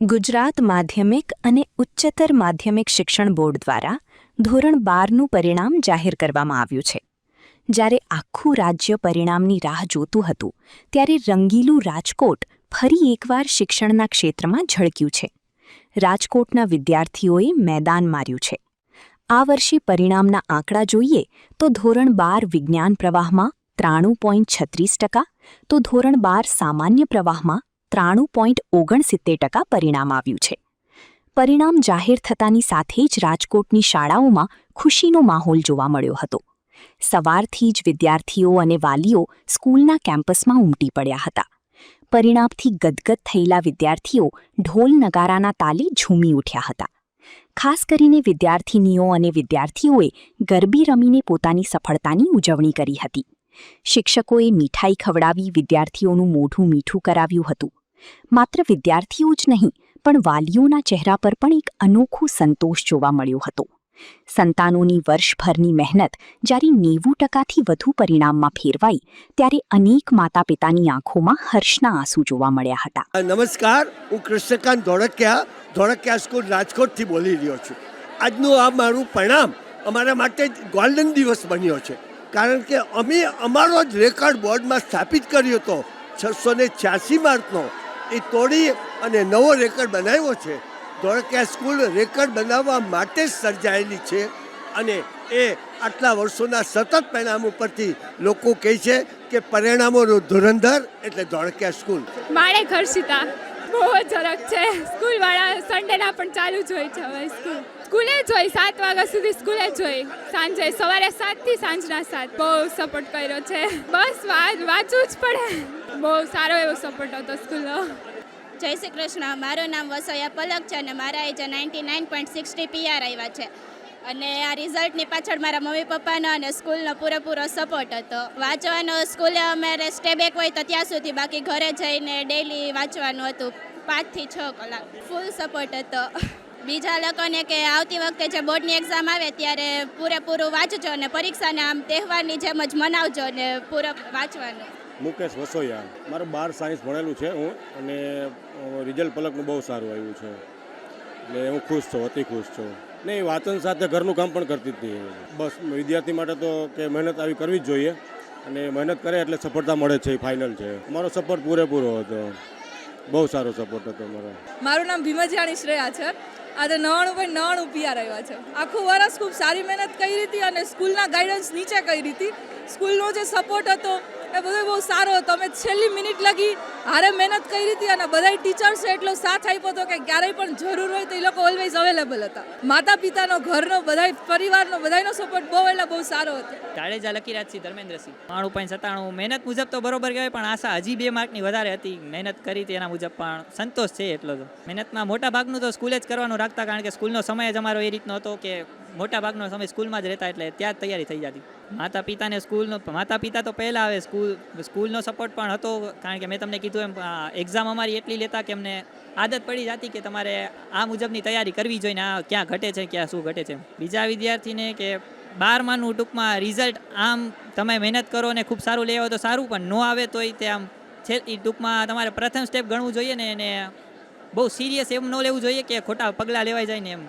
ગુજરાત માધ્યમિક અને ઉચ્ચતર માધ્યમિક શિક્ષણ બોર્ડ દ્વારા ધોરણ 12નું પરિણામ જાહેર કરવામાં આવ્યું છે. જ્યારે આખું રાજ્ય પરિણામની રાહ જોતું હતું ત્યારે રંગીલું રાજકોટ ફરી એકવાર શિક્ષણના ક્ષેત્રમાં ઝળક્યું છે. રાજકોટના વિદ્યાર્થીઓએ મેદાન માર્યું છે. આ વર્ષે પરિણામના આંકડા જોઈએ તો ધોરણ 12 વિજ્ઞાન પ્રવાહમાં 93.36%, તો ધોરણ 12 સામાન્ય પ્રવાહમાં 93.69% પરિણામ આવ્યું છે. પરિણામ જાહેર થતાની સાથે જ રાજકોટની શાળાઓમાં ખુશીનો માહોલ જોવા મળ્યો હતો. સવારથી જ વિદ્યાર્થીઓ અને વાલીઓ સ્કૂલના કેમ્પસમાં ઉમટી પડ્યા હતા. પરિણામથી ગદગદ થયેલા વિદ્યાર્થીઓ ઢોલ નગારાના તાલે ઝૂમી ઉઠ્યા હતા. ખાસ કરીને વિદ્યાર્થિનીઓ અને વિદ્યાર્થીઓએ ગરબી રમીને પોતાની સફળતાની ઉજવણી કરી હતી. શિક્ષકોએ મીઠાઈ ખવડાવી વિદ્યાર્થીઓનું મોઢું મીઠું કરાવ્યું હતું. માત્ર વિદ્યાર્થીઓ જ નહીં, પણ વાલીઓના ચહેરા પર પણ એક અનોખો સંતોષ જોવા મળ્યો હતો. સંતાનોની વર્ષભરની મહેનત જ્યારે 90%થી વધુ પરિણામમાં ફેરવાઈ ત્યારે અનેક માતા પિતાની આંખોમાં હર્ષના આંસુ જોવા મળ્યા હતા. નમસ્કાર, હું કૃષ્ણકાંત ધોળકિયા સ્કૂલ રાજકોટથી બોલી રહ્યો છું. આજનું આ મારું પરિણામ અમારા માટે ગોલ્ડન દિવસ બન્યો છે, કારણ કે અમે અમારો જ રેકોર્ડ બોર્ડમાં સ્થાપિત કર્યો હતો. 686 માર્કનો એ તોડી અને નવો રેકોર્ડ બનાવ્યો છે. ધોળકિયા સ્કૂલ રેકોર્ડ બનાવવા માટે જ સર્જાયેલી છે અને એ આટલા વર્ષોના સતત પરિણામ ઉપરથી લોકો કહે છે કે પરિણામોનો ધુરંધર એટલે ધોળકિયા સ્કૂલ. માળે ઘરસીતા બહુ જ ઝરક છે. સ્કૂલવાળા સન્ડેના પણ ચાલુ જ હોય છે. હવે સ્કૂલે જ હોય, 7 વાગ્યા સુધી સ્કૂલે જ હોય. સાંજે સવારે 7 થી સાંજના 7. બહુ સપોર્ટ કર્યો છે. બસ વાંચવું જ પડે. બહુ સારો એવો સપોર્ટ હતો સ્કૂલનો. જય શ્રી કૃષ્ણ. મારું નામ વસોયા પલક છે અને મારા એજ 99.60 PR આવ્યા છે. અને આ રિઝલ્ટની પાછળ મારા મમ્મી પપ્પાનો અને સ્કૂલનો પૂરેપૂરો સપોર્ટ હતો. વાંચવાનો સ્કૂલે અમારે સ્ટે બેક હોય તો ત્યાં સુધી, બાકી ઘરે જઈને ડેઈલી વાંચવાનું હતું 5 થી 6 કલાક. ફૂલ સપોર્ટ હતો. બીજા લોકોને કે આવતી વખતે જે બોર્ડની એક્ઝામ આવે ત્યારે પૂરેપૂરું વાંચજો અને પરીક્ષાને આમ તહેવારની જેમ જ મનાવજો અને પૂરું વાંચવાનું. મુકેશ વસોયા. મારું 12 સાયન્સ ભણેલું છે હું, અને રિઝલ્ટ પલકનું બહુ સારું આવ્યું છે. એટલે હું ખુશ છું, અતિ ખુશ છું. નહીં, વાંચન સાથે ઘરનું કામ પણ કરતી હતી. બસ વિદ્યાર્થી માટે તો કે મહેનત આવી કરવી જ જોઈએ, અને મહેનત કરે એટલે સફળતા મળે છે, એ ફાઇનલ છે. મારો સપોર્ટ પૂરેપૂરો હતો. બહુ સારો સપોર્ટ હતો મારો. મારું નામ ભીમજીયાણી શ્રેયા છે. આજે 99.99 PR આવ્યા છે. આખું વર્ષ ખૂબ સારી મહેનત કરી હતી અને સ્કૂલના ગાઈડન્સ નીચે કરી હતી. સ્કૂલનો જે સપોર્ટ હતો એ બધો બહુ સારો હતો. અમે છેલ્લી મિનિટ લગી હારે મહેનત કરી હતી અને બધાય ટીચર્સે એટલો સાથ આપ્યો હતો કે ક્યારેય પણ જરૂર હોય તો એ લોકો ઓલવેઝ અવેલેબલ હતા. માતા પિતાનો, ઘરનો, બધાય પરિવારનો બધાયનો સપોર્ટ બહુ સારો હતો. જાડેજા લકીરાજસિંહ ધર્મેન્દ્રસિંહ. 93.97. મહેનત મુજબ તો બરોબર કહેવાય, પણ આશા હજી 2 માર્કની વધારે હતી. મહેનત કરી હતી એના મુજબ, પણ સંતોષ છે એટલો તો. મહેનતમાં મોટા ભાગનું તો સ્કૂલે જ કરવાનું રાખતા, કારણ કે સ્કૂલનો સમય જ અમારો એ રીતનો હતો કે મોટા ભાગનો સમય સ્કૂલમાં જ રહેતા, એટલે ત્યાં જ તૈયારી થઈ જતી. માતા પિતા તો પહેલાં આવે. સ્કૂલનો સપોર્ટ પણ હતો, કારણ કે મેં તમને કીધું એમ એક્ઝામ અમારી એટલી લેતા કે અમને આદત પડી જતી કે તમારે આ મુજબની તૈયારી કરવી જોઈએ ને આ ક્યાં ઘટે છે, ક્યાં શું ઘટે છે. બીજા વિદ્યાર્થીને કે 12માનું ટૂંકમાં રિઝલ્ટ આમ તમે મહેનત કરો ને ખૂબ સારું લેવા તો સારું, પણ ન આવે તોય તે આમ છે એ ટૂંકમાં તમારે પ્રથમ સ્ટેપ ગણવું જોઈએ ને એને બહુ સિરિયસ એમ ન લેવું જોઈએ કે ખોટા પગલાં લેવાઈ જાય ને એમ.